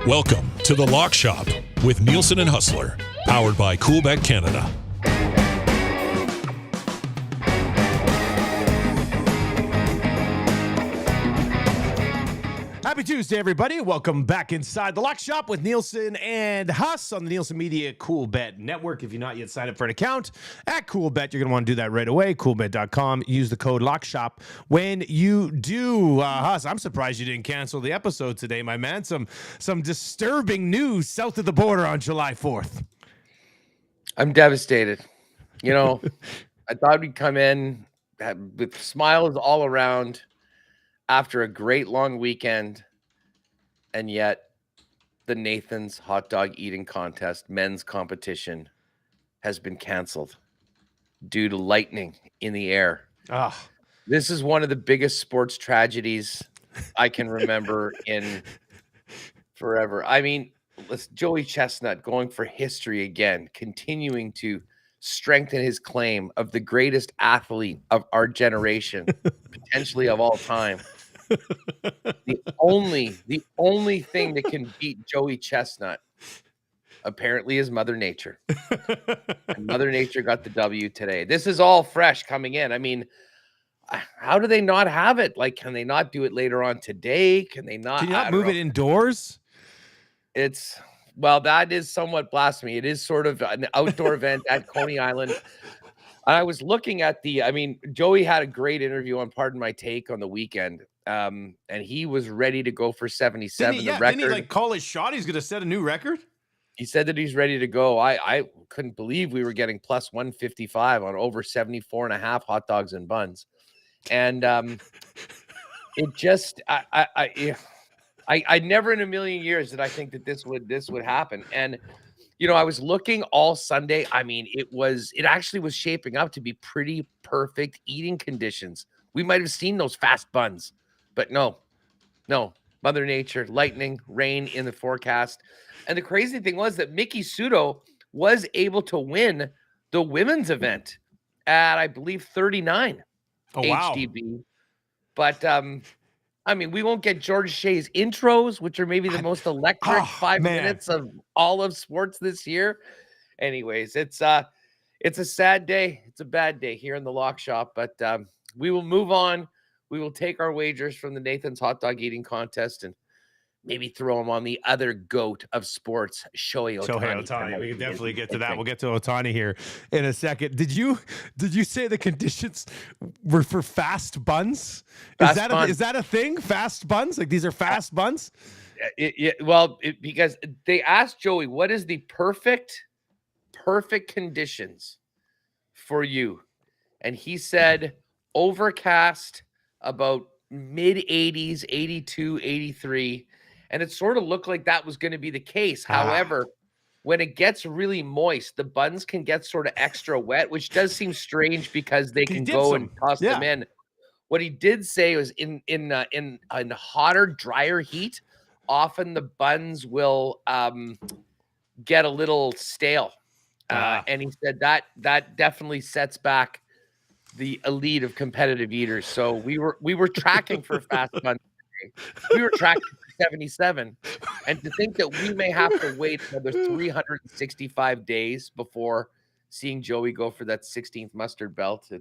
Welcome to the Lock Shop with Nielson and Hustler, powered by Coolbet Canada. Happy Tuesday, everybody. Welcome back inside the Lock Shop with Nielson and Huss on the Nielson Media Coolbet Network. If you're not yet signed up for an account at Coolbet, you're going to want to do that right away. Coolbet.com. Use the code LOCKSHOP when you do. Huss, I'm surprised you didn't cancel the episode today, my man. Some disturbing news south of the border on July 4th. I'm devastated. You know, I thought we'd come in with smiles all around after a great long weekend, and yet the Nathan's hot dog eating contest men's competition has been canceled due to lightning in the air. This is one of the biggest sports tragedies I can remember in forever. I mean, Joey Chestnut going for history again, continuing to strengthen his claim of the greatest athlete of our generation, potentially of all time. The only thing that can beat Joey Chestnut apparently is Mother Nature. And Mother Nature got the W today. This is all fresh coming in. I mean, how do they not have it? Like, can they not do it later on today? Can you not move it indoors? Well, that is somewhat blasphemy. It is sort of an outdoor event at Coney Island. I was looking at Joey had a great interview on Pardon My Take on the weekend. And he was ready to go for 77. Didn't he call his shot? He's going to set a new record. He said that he's ready to go. I couldn't believe we were getting plus 155 on over 74 and a half hot dogs and buns. And it just, I never in a million years did I think that this would happen. And, you know, I was looking all Sunday. I mean, it actually was shaping up to be pretty perfect eating conditions. We might have seen those fast buns. But no, Mother Nature, lightning, rain in the forecast. And the crazy thing was that Miki Sudo was able to win the women's event at, I believe, 39 HDB. But, I mean, we won't get George Shea's intros, which are maybe the most electric 5 minutes of all of sports this year. Anyways, it's a sad day. It's a bad day here in the Lock Shop, but we will move on. We will take our wagers from the Nathan's hot dog eating contest and maybe throw them on the other GOAT of sports, Shohei Ohtani. We can definitely get to that. We'll get to Ohtani here in a second. Did you say the conditions were for fast buns? Is that a thing? Fast buns? Like these are fast buns? Because they asked Joey, what is the perfect conditions for you? And he said overcast, about mid 80s, 82, 83. And it sort of looked like that was going to be the case. However, when it gets really moist, the buns can get sort of extra wet, which does seem strange because they can go and toss them in. What he did say was in hotter, drier heat, often the buns will get a little stale. And he said that definitely sets back the elite of competitive eaters. So we were tracking for fast buns. We were tracking for 77. And to think that we may have to wait another 365 days before seeing Joey go for that 16th mustard belt,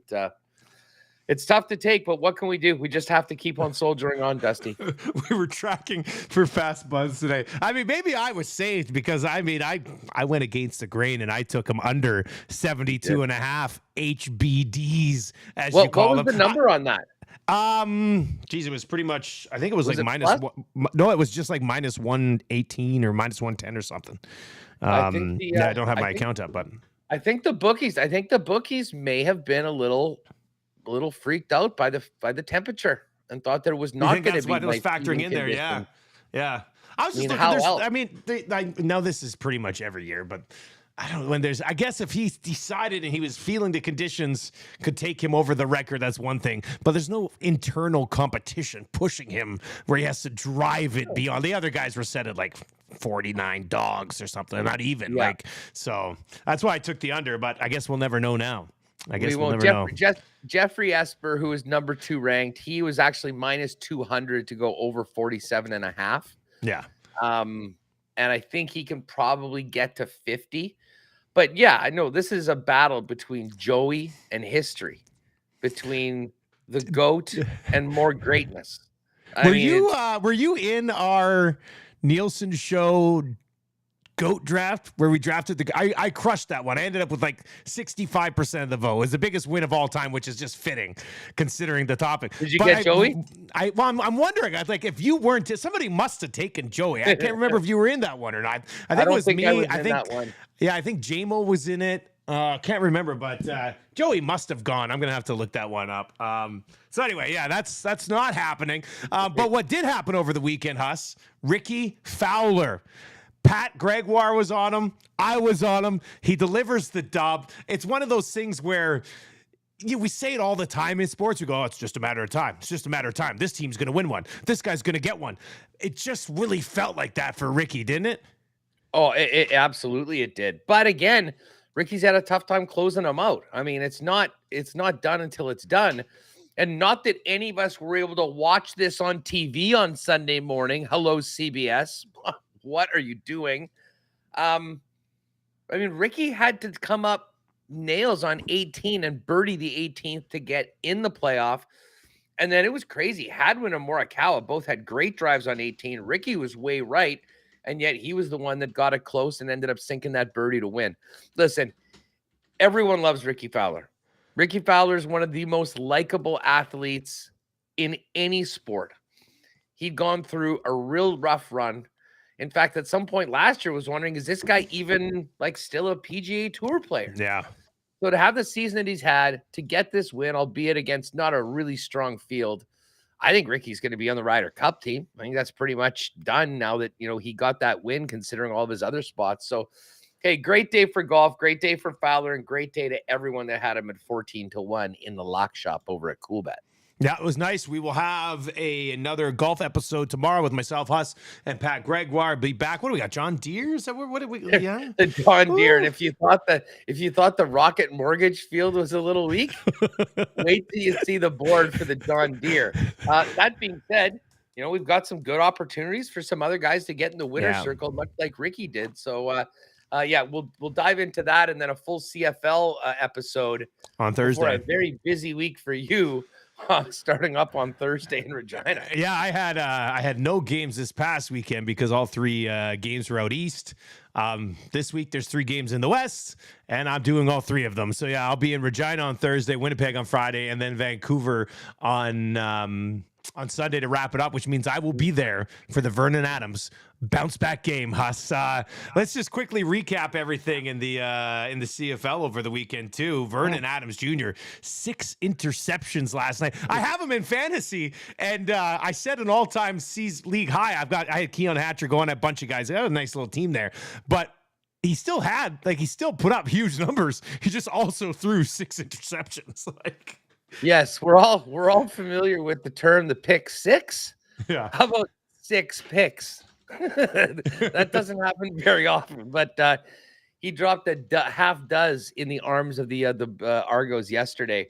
it's tough to take, but what can we do? We just have to keep on soldiering on, Dusty. We were tracking for fast buns today. I mean, maybe I was saved because I went against the grain and I took him under 72 and a half HBDs, as you call them. What was the number on that? It was pretty much, I think it was like minus one. No, it was just like minus 118 or minus 110 or something. I don't have my account up, but I think the bookies may have been a little freaked out by the temperature and thought that it was not going to be. That's what it was factoring in there. Yeah. I was just looking. Now this is pretty much every year, but I don't know I guess if he's decided and he was feeling the conditions could take him over the record, that's one thing, but there's no internal competition pushing him where he has to drive it beyond. The other guys were set at like 49 dogs or something, not even so that's why I took the under, but I guess we'll never know now. I guess we'll never know. Jeffrey Esper, who is number 2 ranked, he was actually minus 200 to go over 47 and a half. Yeah. And I think he can probably get to 50. But yeah, I know this is a battle between Joey and history, between the GOAT and more greatness. Were you in our Nielsen show GOAT draft where we drafted I crushed that one. I ended up with like 65% of the vote. It was the biggest win of all time, which is just fitting considering the topic. Did you get Joey? I'm wondering. I like if you weren't, somebody must have taken Joey. I can't remember if you were in that one or not. I think it was me. I think JMO was in it. Can't remember, but Joey must have gone. I'm gonna have to look that one up. So anyway, yeah, that's not happening. But what did happen over the weekend, Huss? Rickie Fowler. Pat Gregoire was on him. I was on him. He delivers the dub. It's one of those things where we say it all the time in sports. We go, oh, it's just a matter of time. It's just a matter of time. This team's going to win one. This guy's going to get one. It just really felt like that for Rickie, didn't it? Oh, it absolutely it did. But again, Rickie's had a tough time closing them out. I mean, it's not done until it's done. And not that any of us were able to watch this on TV on Sunday morning. Hello, CBS. What are you doing? I mean, Rickie had to come up nails on 18 and birdie the 18th to get in the playoff. And then it was crazy. Hadwin and Morikawa both had great drives on 18. Rickie was way right, and yet he was the one that got it close and ended up sinking that birdie to win. Listen, everyone loves Rickie Fowler. Rickie Fowler is one of the most likable athletes in any sport. He'd gone through a real rough run. In fact, at some point last year, was wondering, is this guy even like still a PGA Tour player? Yeah. So to have the season that he's had, to get this win, albeit against not a really strong field, I think Rickie's going to be on the Ryder Cup team. I think that's pretty much done now that, he got that win, considering all of his other spots. So, hey, great day for golf, great day for Fowler, and great day to everyone that had him at 14-1 in the lock shop over at Coolbet. Yeah, it was nice. We will have another golf episode tomorrow with myself, Huss, and Pat Gregoire. Be back. What do we got? John Deere? Is that what did we? Yeah, the John Deere. And if you thought the Rocket Mortgage field was a little weak, wait till you see the board for the John Deere. That being said, we've got some good opportunities for some other guys to get in the winner's circle, much like Rickie did. So, we'll dive into that, and then a full CFL episode on Thursday. A very busy week for you. Starting up on Thursday in Regina. Yeah, I had no games this past weekend because all three games were out east. This week there's 3 games in the west, and I'm doing all 3 of them. So yeah, I'll be in Regina on Thursday, Winnipeg on Friday, and then Vancouver on Sunday to wrap it up, which means I will be there for the Vernon Adams bounce back game. Huss, let's just quickly recap everything in the CFL over the weekend too. Vernon Adams Jr. 6 interceptions last night. I have him in fantasy, and I set an all-time league high. I had Keon Hatcher going at a bunch of guys. I had a nice little team there, but he still put up huge numbers. He just also threw 6 interceptions. Yes, we're all familiar with the term the pick six. Yeah. How about 6 picks? That doesn't happen very often, but he dropped a half dozen in the arms of the Argos yesterday.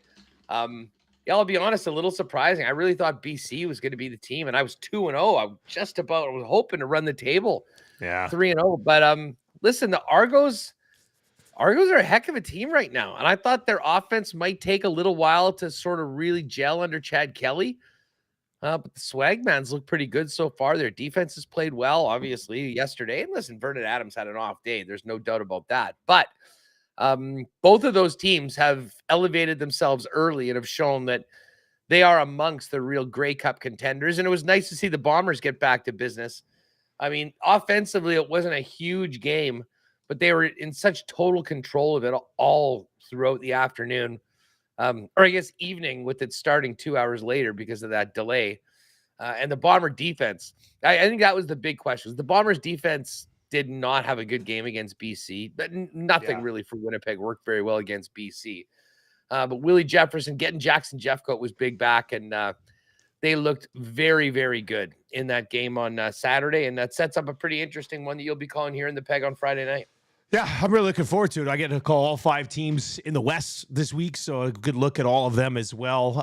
I'll be honest, a little surprising. I really thought BC was going to be the team, and I was 2-0. I was hoping to run the table. Yeah, 3-0. But listen, the Argos are a heck of a team right now, and I thought their offense might take a little while to sort of really gel under Chad Kelly. But the Swagmans look pretty good so far. Their defense has played well, obviously, yesterday. And listen, Vernon Adams had an off day. There's no doubt about that. But both of those teams have elevated themselves early and have shown that they are amongst the real Grey Cup contenders. And it was nice to see the Bombers get back to business. I mean, offensively, it wasn't a huge game, but they were in such total control of it all throughout the afternoon. Or I guess evening, with it starting 2 hours later because of that delay. And the Bomber defense, I think that was the big question. The Bombers defense did not have a good game against BC, but nothing really for Winnipeg worked very well against BC. But Willie Jefferson getting Jackson Jeffcoat was big back, and they looked very, very good in that game on Saturday. And that sets up a pretty interesting one that you'll be calling here in the Peg on Friday night. Yeah, I'm really looking forward to it. I get to call all 5 teams in the West this week, so a good look at all of them as well.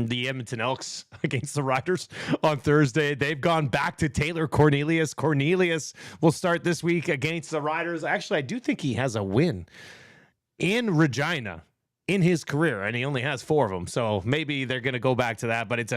The Edmonton Elks against the Riders on Thursday. They've gone back to Taylor Cornelius. Cornelius will start this week against the Riders. Actually, I do think he has a win in Regina in his career, and he only has 4 of them. So maybe they're going to go back to that, but it's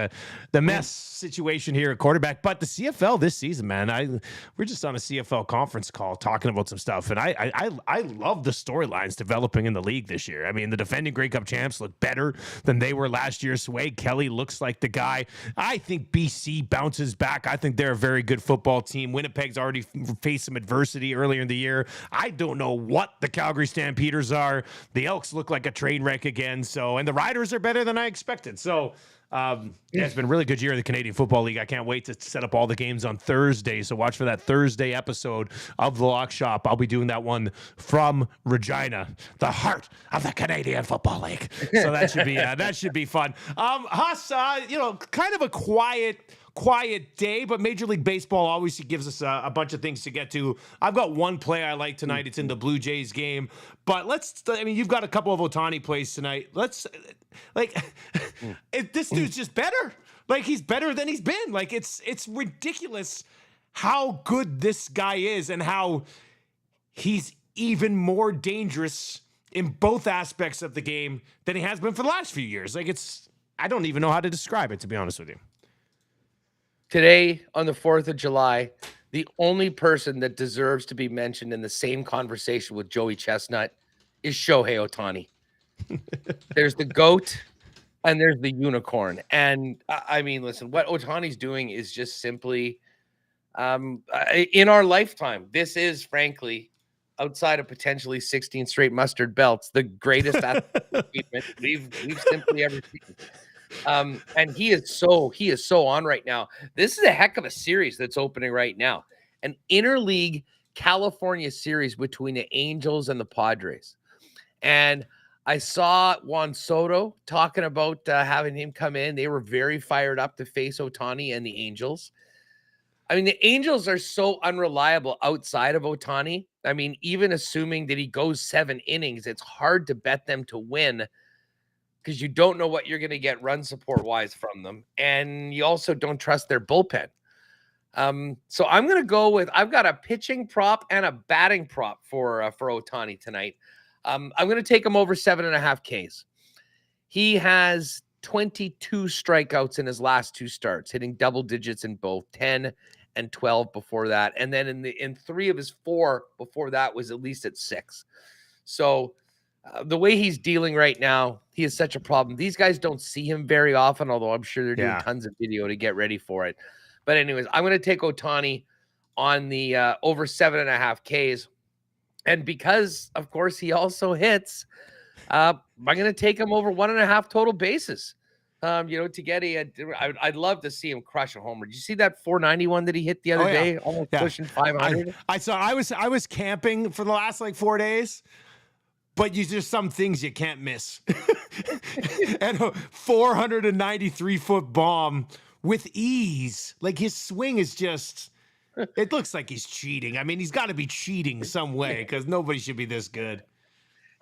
the mess situation here at quarterback. But the CFL this season, man, we're just on a CFL conference call talking about some stuff, and I love the storylines developing in the league this year. I mean, the defending Grey Cup champs look better than they were last year. Sway Kelly looks like the guy. I think BC bounces back. I think they're a very good football team. Winnipeg's already faced some adversity earlier in the year. I don't know what the Calgary Stampeders are. The Elks look like a train wreck again. So, and the Riders are better than I expected. So, it's been a really good year in the Canadian Football League. I can't wait to set up all the games on Thursday. So watch for that Thursday episode of The Lock Shop. I'll be doing that one from Regina, the heart of the Canadian Football League. So that should be fun. Huss, kind of a quiet day, but Major League Baseball obviously gives us a bunch of things to get to. I've got one play I like tonight. It's in the Blue Jays game, but you've got a couple of Ohtani plays tonight. This dude's just better. Like, he's better than he's been. Like, it's ridiculous how good this guy is and how he's even more dangerous in both aspects of the game than he has been for the last few years. Like, I don't even know how to describe it, to be honest with you. Today, on the 4th of July, the only person that deserves to be mentioned in the same conversation with Joey Chestnut is Shohei Ohtani. There's the GOAT and there's the unicorn. And I mean, listen, what Ohtani's doing is just simply, in our lifetime, this is, frankly, outside of potentially 16 straight mustard belts, the greatest achievement we've simply ever seen. And he is so on right now. This is a heck of a series that's opening right now. An interleague California series between the Angels and the Padres. And I saw Juan Soto talking about having him come in. They were very fired up to face Ohtani and the Angels. I mean, the Angels are so unreliable outside of Ohtani. I mean, even assuming that he goes 7 innings, it's hard to bet them to win, because you don't know what you're going to get run support wise from them. And you also don't trust their bullpen. So I'm going to go with, I've got a pitching prop and a batting prop for Ohtani tonight. I'm going to take him over 7.5 Ks. He has 22 strikeouts in his last 2 starts, hitting double digits in both, 10 and 12 before that. And then in 3 of his 4 before that was at least at 6. So the way he's dealing right now, he is such a problem. These guys don't see him very often, although I'm sure they're doing tons of video to get ready for it. But anyways, I'm going to take Ohtani on the over 7.5 Ks. And because, of course, he also hits, I'm going to take him over 1.5 total bases. To get I'd love to see him crush a homer. Did you see that 491 that he hit the other day? Almost pushing 500. I was camping for the last 4 days. But there's some things you can't miss. And a 493-foot bomb with ease. Like, his swing is just, it looks like he's cheating. I mean, he's got to be cheating some way, because nobody should be this good.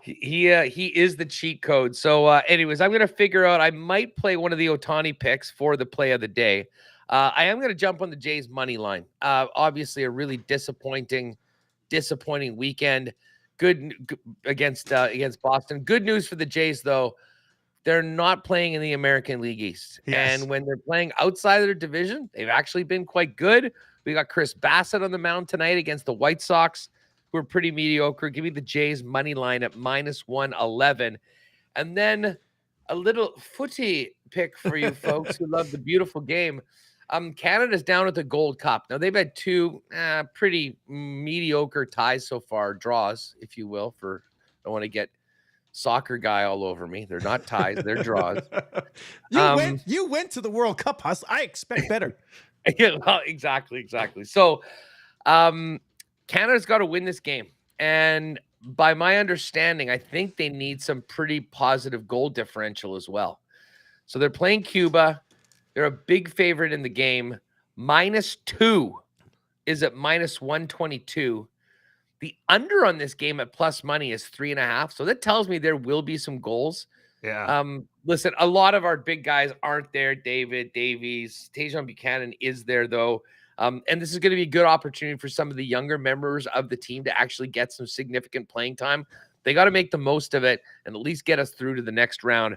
He is the cheat code. So anyways, I'm going to figure out, I might play one of the Ohtani picks for the play of the day. I am going to jump on the Jays money line. Obviously a really disappointing weekend. Good against Boston. Good news for the Jays, though. They're not playing in the American League East. Yes. And when they're playing outside of their division, they've actually been quite good. We got Chris Bassett on the mound tonight against the White Sox, who are pretty mediocre. Give me the Jays money line at -111. And then a little footy pick for you folks who love the beautiful game. Canada's down at the Gold Cup. Now, they've had 2 pretty mediocre ties so far, draws, if you will, I don't want to get soccer guy all over me. They're not ties, they're draws. You went to the World Cup, Huss. I expect better. Yeah, well, exactly. So Canada's got to win this game. And by my understanding, I think they need some pretty positive goal differential as well. So they're playing Cuba. They're a big favorite in the game. -2 is at -122. The under on this game at plus money is 3.5. So that tells me there will be some goals. Yeah. Listen, a lot of our big guys aren't there. David, Davies, Tajon Buchanan is there though. And this is going to be a good opportunity for some of the younger members of the team to actually get some significant playing time. They got to make the most of it and at least get us through to the next round.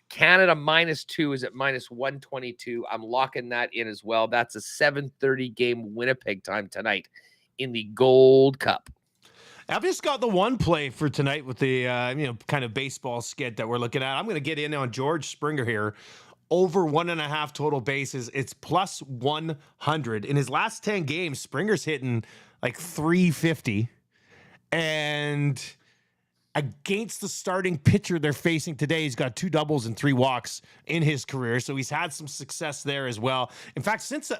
Canada -2 is at -122. I'm locking that in as well. That's a 7:30 game Winnipeg time tonight in the Gold Cup. I've just got the one play for tonight with the kind of baseball skit that we're looking at. I'm going to get in on George Springer here. Over 1.5 total bases. It's plus 100. In his last 10 games, Springer's hitting like 350. And against the starting pitcher they're facing today, he's got 2 doubles and 3 walks in his career. So he's had some success there as well. In fact, since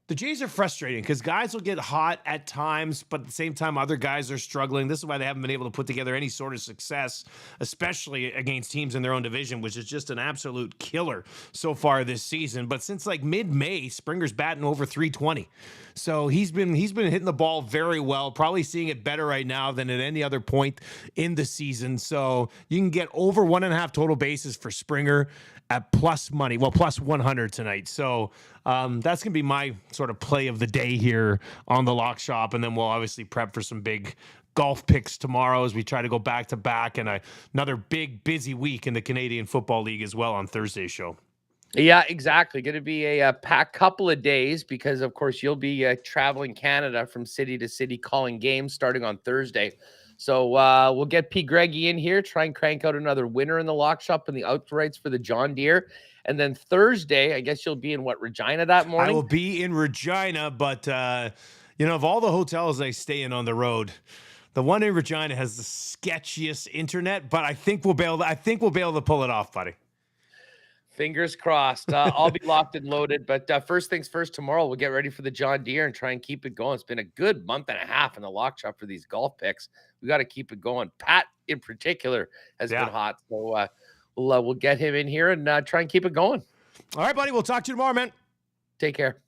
the Jays are frustrating because guys will get hot at times, but at the same time, other guys are struggling. This is why they haven't been able to put together any sort of success, especially against teams in their own division, which is just an absolute killer so far this season. But since like mid-May, Springer's batting over 320. So he's been hitting the ball very well, probably seeing it better right now than at any other point in the season. So you can get over 1.5 total bases for Springer at plus money. Well, plus 100 tonight. So that's going to be my sort of play of the day here on the Lock Shop. And then we'll obviously prep for some big golf picks tomorrow as we try to go back to back, and another big busy week in the Canadian Football League as well on Thursday's show. Yeah, exactly. Going to be a packed couple of days because, of course, you'll be traveling Canada from city to city calling games starting on Thursday. So we'll get P. Greggy in here, try and crank out another winner in the Lock Shop and the outrights for the John Deere. And then Thursday, I guess you'll be in Regina that morning? I will be in Regina, but, of all the hotels I stay in on the road, the one in Regina has the sketchiest internet, but I think we'll be able to pull it off, buddy. Fingers crossed. I'll be locked and loaded. But first things first, tomorrow we'll get ready for the John Deere and try and keep it going. It's been a good month and a half in the Lock Shop for these golf picks. We got to keep it going. Pat, in particular, has been hot. So we'll get him in here and try and keep it going. All right, buddy. We'll talk to you tomorrow, man. Take care.